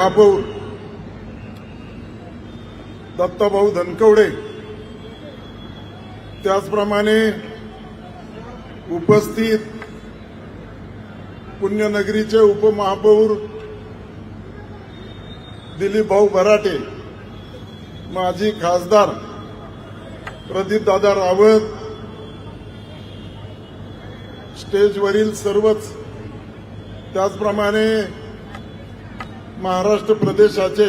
महापौर दत्ताभाऊ धनकवडे, त्याचप्रमाणे उपस्थित पुण्यनगरीचे उपमहापौर दिलीपभाऊ बराटे, माजी खासदार प्रदीपदादा रावत, स्टेजवरील सर्वच, त्याचप्रमाणे महाराष्ट्र प्रदेशाचे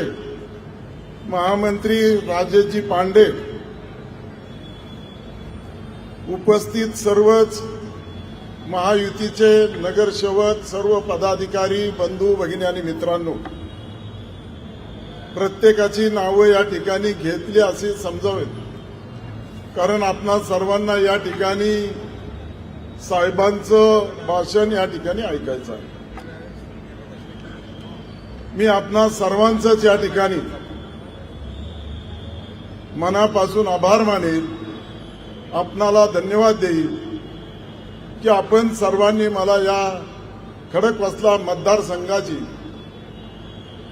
महामंत्री राजेशजी पांडे, उपस्थित सर्वच महायुतीचे नगरसेवक, सर्व पदाधिकारी, बंधू भगिनी आणि मित्रांनो, प्रत्येकाची नावं या ठिकाणी घेतली असे समजावेत, कारण आपणा सर्वांना या ठिकाणी साहेबांचं भाषण या ठिकाणी ऐकायचं आहे. मी आपणा सर्वांचंच या ठिकाणी मनापासून आभार मानेल, आपणाला धन्यवाद देईल की आपण सर्वांनी मला या खडकवासला मतदारसंघाची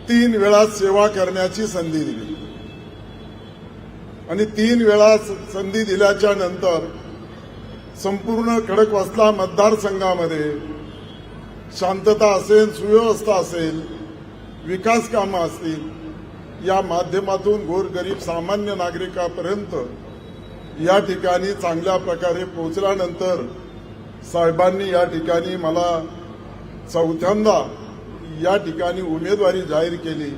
3 वेळा सेवा करण्याची संधी दिली आणि 3 वेळा संधी दिल्याच्या नंतर संपूर्ण खडकवासला मतदारसंघामध्ये शांतता असेल, सुव्यवस्था असेल, विकास कामं असतील, या माध्यमातून गोरगरीब सामान्य नागरिकांपर्यंत या ठिकाणी चांगल्या प्रकारे पोहोचल्यानंतर साहेबांनी या ठिकाणी मला 4थ्यांदा या ठिकाणी उमेदवारी जाहीर केली.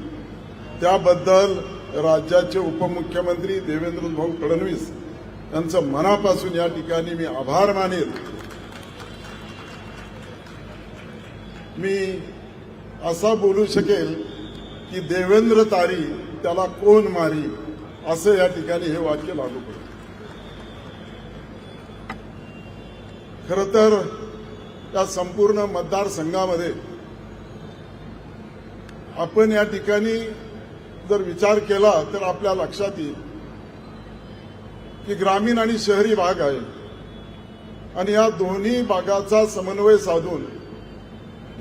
त्याबद्दल राज्याचे उपमुख्यमंत्री देवेंद्रभाऊ फडणवीस यांचं मनापासून या ठिकाणी मी आभार मानेल. मी असा बोलू शकेल की देवेंद्र तारी त्याला कोण मारी, असं या ठिकाणी हे वाक्य लागू पडतं. खरं तर या संपूर्ण मतदारसंघामध्ये आपण या ठिकाणी जर विचार केला तर आपल्या लक्षात येईल की ग्रामीण आणि शहरी भाग आहे आणि या दोन्ही भागाचा समन्वय साधून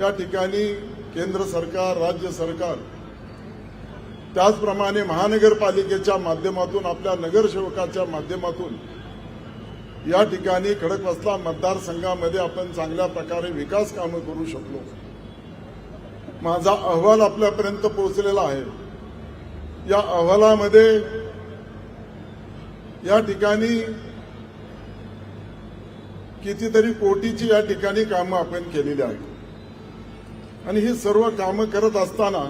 या ठिकाणी केंद्र सरकार, राज्य सरकार, त्याचप्रमाणे महानगरपालिकेच्या माध्यमातून, आपल्या नगरसेवकाच्या माध्यमातून या ठिकाणी खडकवासला मतदारसंघामध्ये आपण चांगल्या प्रकारे विकास कामं करू शकलो. माझा अहवाल आपल्यापर्यंत पोहोचलेला आहे. या अहवालामध्ये या ठिकाणी कितीतरी कोटीची या ठिकाणी कामं आपण केलेली आहेत आणि ही सर्व कामं करत असताना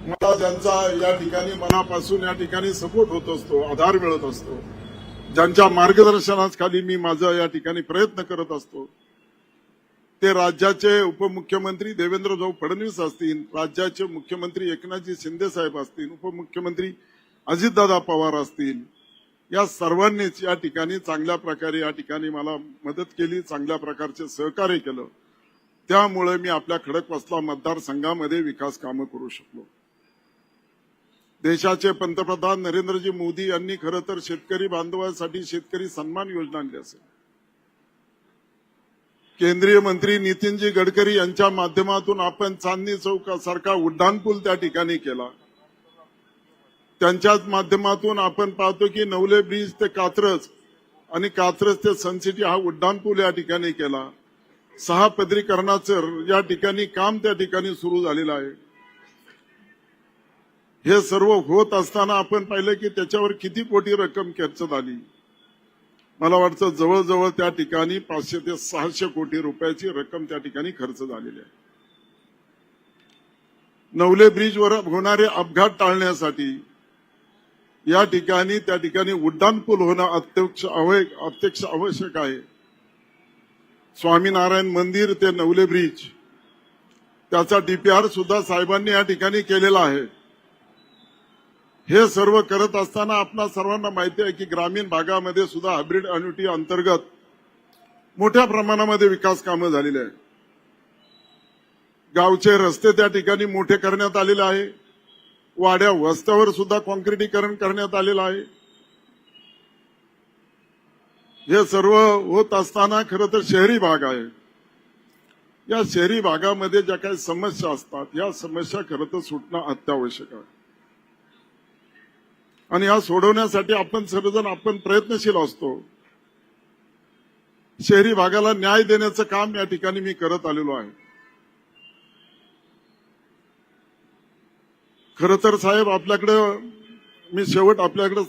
मला ज्यांचा या ठिकाणी मनापासून या ठिकाणी सपोर्ट होत असतो, आधार मिळत असतो, ज्यांच्या मार्गदर्शनाखाली मी माझा या ठिकाणी प्रयत्न करत असतो, ते राज्याचे उपमुख्यमंत्री देवेंद्रभाऊ फडणवीस असतील, राज्याचे मुख्यमंत्री एकनाथजी शिंदे साहेब असतील, उपमुख्यमंत्री अजितदादा पवार असतील, या सर्वांनीच या ठिकाणी चांगल्या प्रकारे या ठिकाणी मला मदत केली, चांगल्या प्रकारचे सहकार्य केलं. त्यामुळे मी आपल्या खडकवासला मतदारसंघामध्ये विकास कामं करू शकलो. देशाचे पंतप्रधान नरेंद्रजी मोदी यांनी खरं तर शेतकरी बांधवांसाठी शेतकरी सन्मान योजना आणली असेल. केंद्रीय मंत्री नितीनजी गडकरी यांच्या माध्यमातून आपण चांदणी चौकासारखा उड्डाणपूल त्या ठिकाणी केला. त्यांच्याच माध्यमातून आपण पाहतो की नवले ब्रिज ते कात्रज आणि कात्रज ते सनसिटी हा उड्डाणपूल या ठिकाणी केला. 6 पदरीकरणाचं या ठिकाणी काम त्या ठिकाणी सुरू झालेलं आहे. हे सर्व होत असताना आपण पाहिलं की त्याच्यावर किती कोटी रक्कम खर्च झाली. मला वाटतं जवळजवळ त्या ठिकाणी 500 ते 600 कोटी रुपयाची रक्कम त्या ठिकाणी खर्च झालेली आहे. नवले ब्रिजवर होणारे अपघात टाळण्यासाठी या ठिकाणी त्या ठिकाणी उड्डाणपूल होणं अत्यंत आवश्यक आहे. स्वामीनारायण मंदिर ते नवले ब्रिज त्याचा डीपीआर सुद्धा साहेबांनी या ठिकाणी केलेला आहे. हे सर्व करत असताना आपणा सर्वांना माहिती आहे की ग्रामीण भागामध्ये सुद्धा हायब्रिड अॅन्युटी अंतर्गत मोठ्या प्रमाणामध्ये विकास कामं झालेली आहे. गावचे रस्ते त्या ठिकाणी मोठे करण्यात आलेले आहे. वाड्या वस्त्यावर सुद्धा कॉन्क्रिटीकरण करण्यात आलेलं आहे. हे सर्व होत असताना खरं तर शहरी भाग आहे. या शहरी भागामध्ये ज्या काही समस्या असतात या समस्या खरं तर सुटणं अत्यावश्यक आहे आणि या सोडवण्यासाठी आपण सर्वजण प्रयत्नशील असतो. शहरी भागाला न्याय देण्याचं काम या ठिकाणी मी करत आलेलो आहे. खरं तर साहेब आपल्याकडं मी शेवट आपल्याकडे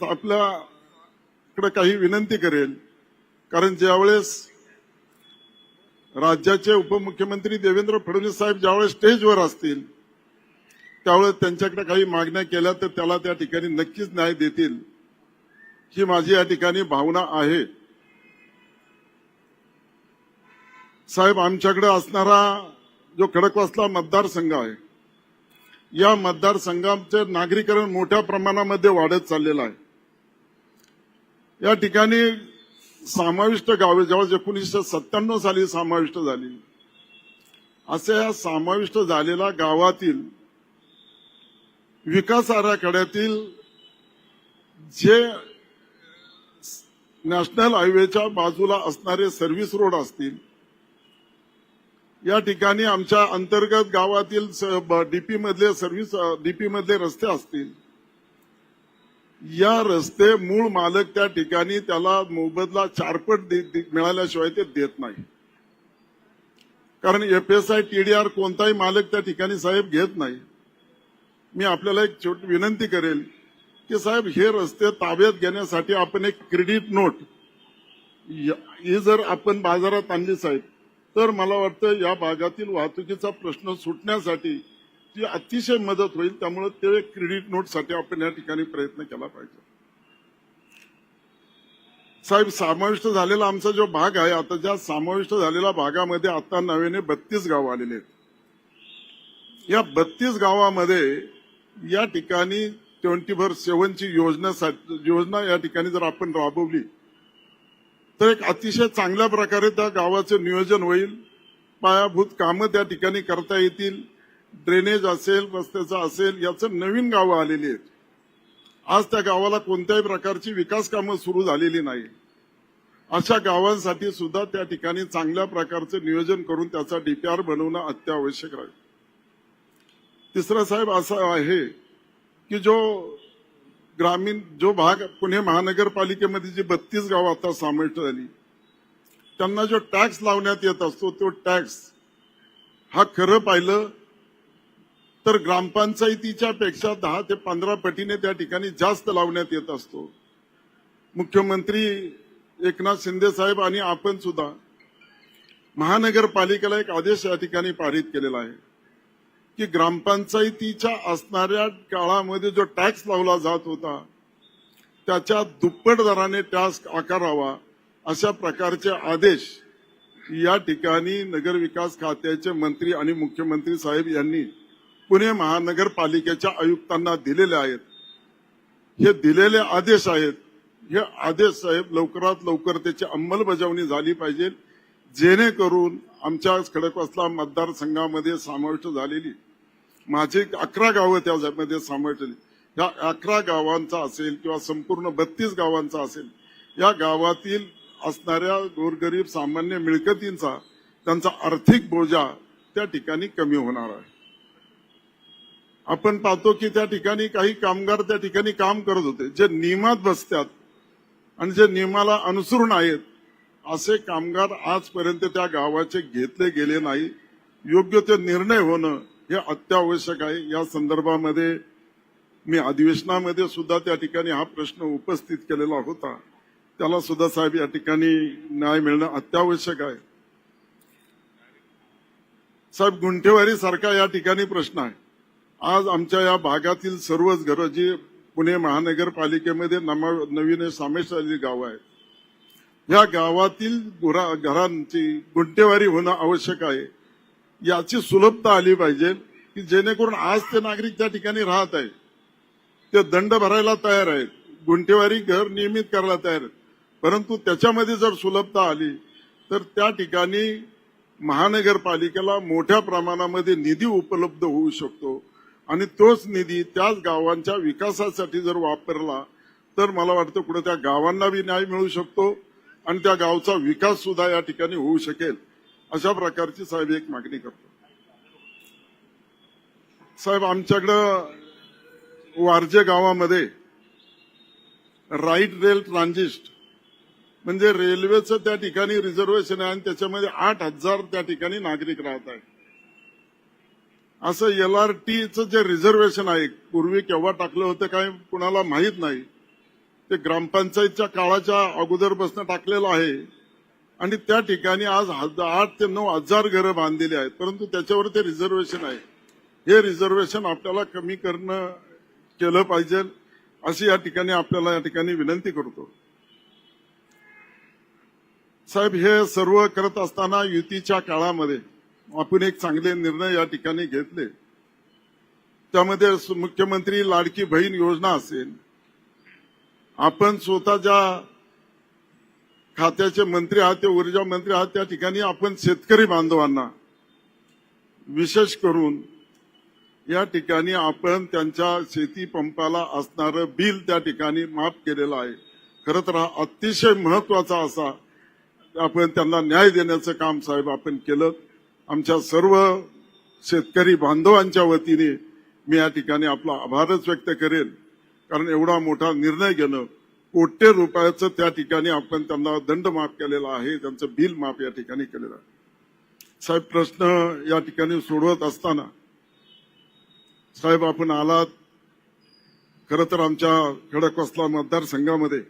काही विनंती करेल, कारण ज्यावेळेस राज्याचे उपमुख्यमंत्री देवेंद्र फडणवीस साहेब ज्यावेळेस स्टेजवर असतील त्यावेळेस त्यांच्याकडे काही मागण्या केल्या तर त्याला त्या ठिकाणी नक्कीच न्याय देतील ही माझी या ठिकाणी भावना आहे. साहेब आमच्याकडे असणारा जो खडकवासला मतदारसंघ आहे या मतदारसंघाचे नागरीकरण मोठ्या प्रमाणामध्ये वाढत चाललेलं आहे. या ठिकाणी समाविष्ट गावे जेव्हा 1997 साली समाविष्ट झाली असे या समाविष्ट झालेल्या गावातील विकास आराखड्यातील जे नॅशनल हायवेच्या बाजूला असणारे सर्व्हिस रोड असतील या ठिकाणी आमच्या अंतर्गत गावातील डीपी मधले रस्ते असतील या रस्ते मूळ मालक त्या ठिकाणी त्याला मोबदला 4 पट मिळाल्याशिवाय ते देत नाही. कारण FSI TDR कोणताही मालक त्या ठिकाणी साहेब घेत नाही. मी आपल्याला एक छोटी विनंती करेल की साहेब हे रस्ते ताब्यात घेण्यासाठी आपण एक क्रेडिट नोट ही जर आपण बाजारात आणली साहेब तर मला वाटतं या भागातील वाहतुकीचा प्रश्न सुटण्यासाठी ती अतिशय मदत होईल. त्यामुळे ते क्रेडिट नोटसाठी आपण या ठिकाणी प्रयत्न केला पाहिजे. साहेब समाविष्ट झालेला आमचा जो भाग आहे आता ज्या समाविष्ट झालेल्या भागामध्ये आता नव्याने 32 गाव आलेले आहेत. या 32 गावामध्ये या ठिकाणी 24/7 ची योजना या ठिकाणी जर आपण राबवली तर एक अतिशय चांगल्या प्रकारे त्या गावाचं नियोजन होईल. पायाभूत कामं त्या ठिकाणी करता येतील. ड्रेनेज असेल रस्त्याचं असेल याचं नवीन गावं आलेली आहेत. आज त्या गावाला कोणत्याही प्रकारची विकास कामं सुरू झालेली नाही. अशा गावांसाठी सुद्धा त्या ठिकाणी चांगल्या प्रकारचं नियोजन करून त्याचा DPR बनवणं अत्यावश्यक आहे. तिसरं साहेब असं आहे की जो भाग पुणे महानगरपालिकेमध्ये जी 32 गावं आता समाविष्ट झाली त्यांना जो टॅक्स लावण्यात येत असतो तो टॅक्स हा खरं पाहिलं तर ग्रामपंचायतीच्या पेक्षा 10 ते 15 पटीने त्या ठिकाणी जास्त लावण्यात येत असतो. मुख्यमंत्री एकनाथ शिंदे साहेब आणि आपण सुद्धा महानगरपालिकेला एक आदेश या ठिकाणी पारित केलेला आहे की ग्रामपंचायतीच्या असणाऱ्या काळामध्ये जो टॅक्स लावला जात होता त्याच्या दुप्पट दराने टॅक्स आकारावा अशा प्रकारचे आदेश या ठिकाणी नगरविकास खात्याचे मंत्री आणि मुख्यमंत्री साहेब यांनी पुणे महानगरपालिकेच्या आयुक्तांना दिलेले आहेत. हे दिलेले आदेश आहेत. हे आदेश साहेब लवकरात लवकर त्याची अंमलबजावणी झाली पाहिजे जेणेकरून आमच्या खडकवासला मतदारसंघामध्ये समाविष्ट झालेली माझे 11 गावं त्यामध्ये समाविष्ट झाली. या 11 गावांचा असेल किंवा संपूर्ण 32 गावांचा असेल या गावातील असणाऱ्या गोरगरीब सामान्य मिळकतींचा त्यांचा आर्थिक बोजा त्या ठिकाणी कमी होणार आहे. आपण पाहतो की त्या ठिकाणी काही कामगार त्या ठिकाणी काम करत होते जे नियमात बसतात आणि जे नियमाला अनुसरून आहेत असे कामगार आजपर्यंत त्या गावाचे घेतले गेले नाही. योग्य ते निर्णय होणं हे अत्यावश्यक आहे. या संदर्भामध्ये मी अधिवेशनामध्ये सुद्धा त्या ठिकाणी हा प्रश्न उपस्थित केलेला होता. त्याला सुद्धा साहेब या ठिकाणी न्याय मिळणं अत्यावश्यक आहे. साहेब गुंठेवारी सारखा या ठिकाणी प्रश्न आहे. आज आमच्या या भागातील सर्वच घरं जी पुणे महानगरपालिकेमध्ये नवीन समावेश झालेली गावं आहेत या गावातील घरांची गुंठेवारी होणं आवश्यक आहे. याची सुलभता आली पाहिजे की जेणेकरून आज ते नागरिक त्या ठिकाणी राहत आहेत ते दंड भरायला तयार आहेत. गुंठेवारी घर नियमित करायला तयार आहेत. परंतु त्याच्यामध्ये जर सुलभता आली तर त्या ठिकाणी महानगरपालिकेला मोठ्या प्रमाणामध्ये निधी उपलब्ध होऊ शकतो आणि तोच निधी त्याच गावांच्या विकासासाठी जर वापरला तर मला वाटतं कुठे त्या गावांना बी न्याय मिळू शकतो आणि त्या गावचा विकास सुद्धा या ठिकाणी होऊ शकेल. अशा प्रकारची साहेब एक मागणी करतो. साहेब आमच्याकडं वारजे गावामध्ये राईट रेल ट्रान्झिस्ट म्हणजे रेल्वेचं त्या ठिकाणी रिझर्वेशन आहे आणि त्याच्यामध्ये 8,000 त्या ठिकाणी नागरिक राहत आहेत. असं LRTचं जे रिझर्वेशन आहे पूर्वी केव्हा टाकलं होतं काय कुणाला माहित नाही. ते ग्रामपंचायतच्या काळाच्या अगोदरपासून टाकलेलं आहे आणि त्या ठिकाणी आज 8,000 ते 9,000 घरं बांधलेली आहेत. परंतु त्याच्यावर ते रिझर्वेशन आहे. हे रिझर्वेशन आपल्याला कमी करणं केलं पाहिजे अशी या ठिकाणी आपल्याला या ठिकाणी विनंती करतो. साहेब हे सर्व करत असताना युतीच्या काळामध्ये आपण एक चांगले निर्णय या ठिकाणी घेतले. त्यामध्ये मुख्यमंत्री लाडकी बहीण योजना असेल, आपण स्वतः ज्या खात्याचे मंत्री आहात ते ऊर्जा मंत्री आहात त्या ठिकाणी आपण शेतकरी बांधवांना विशेष करून या ठिकाणी आपण त्यांच्या शेती पंपाला असणारं बिल त्या ठिकाणी माफ केलेलं आहे. खरं तर हा अतिशय महत्वाचा असा आपण त्यांना न्याय देण्याचं काम साहेब आपण केलं. आमच्या सर्व शेतकरी बांधवांच्या वतीने मी या ठिकाणी आपला आभारच व्यक्त करेन. कारण एवढा मोठा निर्णय घेणं, कोटी रुपयाचं त्या ठिकाणी आपण त्यांना दंड माफ केलेला आहे, त्यांचं बिल माफ या ठिकाणी केलेलं आहे. साहेब प्रश्न या ठिकाणी सोडवत असताना साहेब आपण आलात. खरं तर आमच्या खडकवासला मतदारसंघामध्ये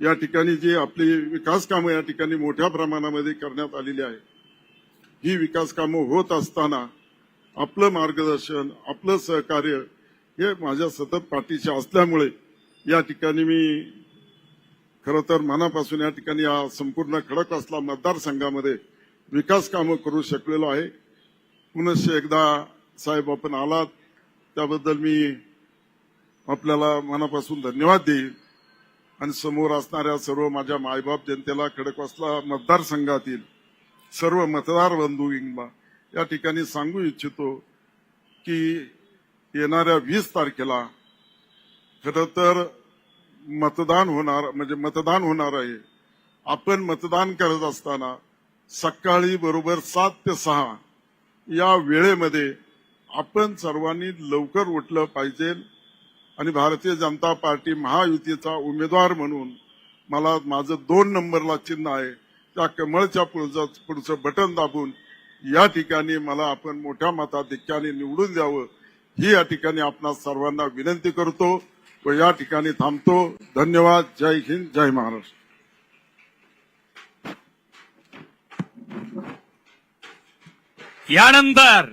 या ठिकाणी जी आपली विकास कामं या ठिकाणी मोठ्या प्रमाणामध्ये करण्यात आलेली आहे. ही विकास कामं होत असताना आपलं मार्गदर्शन, आपलं सहकार्य हे माझ्या सतत पाठीशी असल्यामुळे या ठिकाणी मी खरं तर मनापासून या ठिकाणी या संपूर्ण खडकवासला मतदारसंघामध्ये विकास कामं करू शकलेलो आहे. पुनश्च एकदा साहेब आपण आलात त्याबद्दल मी आपल्याला मनापासून धन्यवाद देईन आणि समोर असणाऱ्या सर्व माझ्या मायबाप जनतेला, खडकवासला मतदारसंघातील सर्व मतदार बंधूंना या ठिकाणी सांगू इच्छितो की येणाऱ्या 20 तारखेला खरं तर मतदान होणार आहे. आपण मतदान करत असताना सकाळी बरोबर 7 ते 6 या वेळेमध्ये आपण सर्वांनी लवकर उठलं पाहिजे आणि भारतीय जनता पार्टी महायुतीचा उमेदवार म्हणून मला माझं 2 नंबरला चिन्ह आहे त्या कमळच्या पुढचं बटन दाबून या ठिकाणी मला आपण मोठ्या मताधिक्याने निवडून द्यावं ही या ठिकाणी आपणा सर्वांना विनंती करतो व या ठिकाणी थांबतो. धन्यवाद. जय हिंद, जय महाराष्ट्र. यानंतर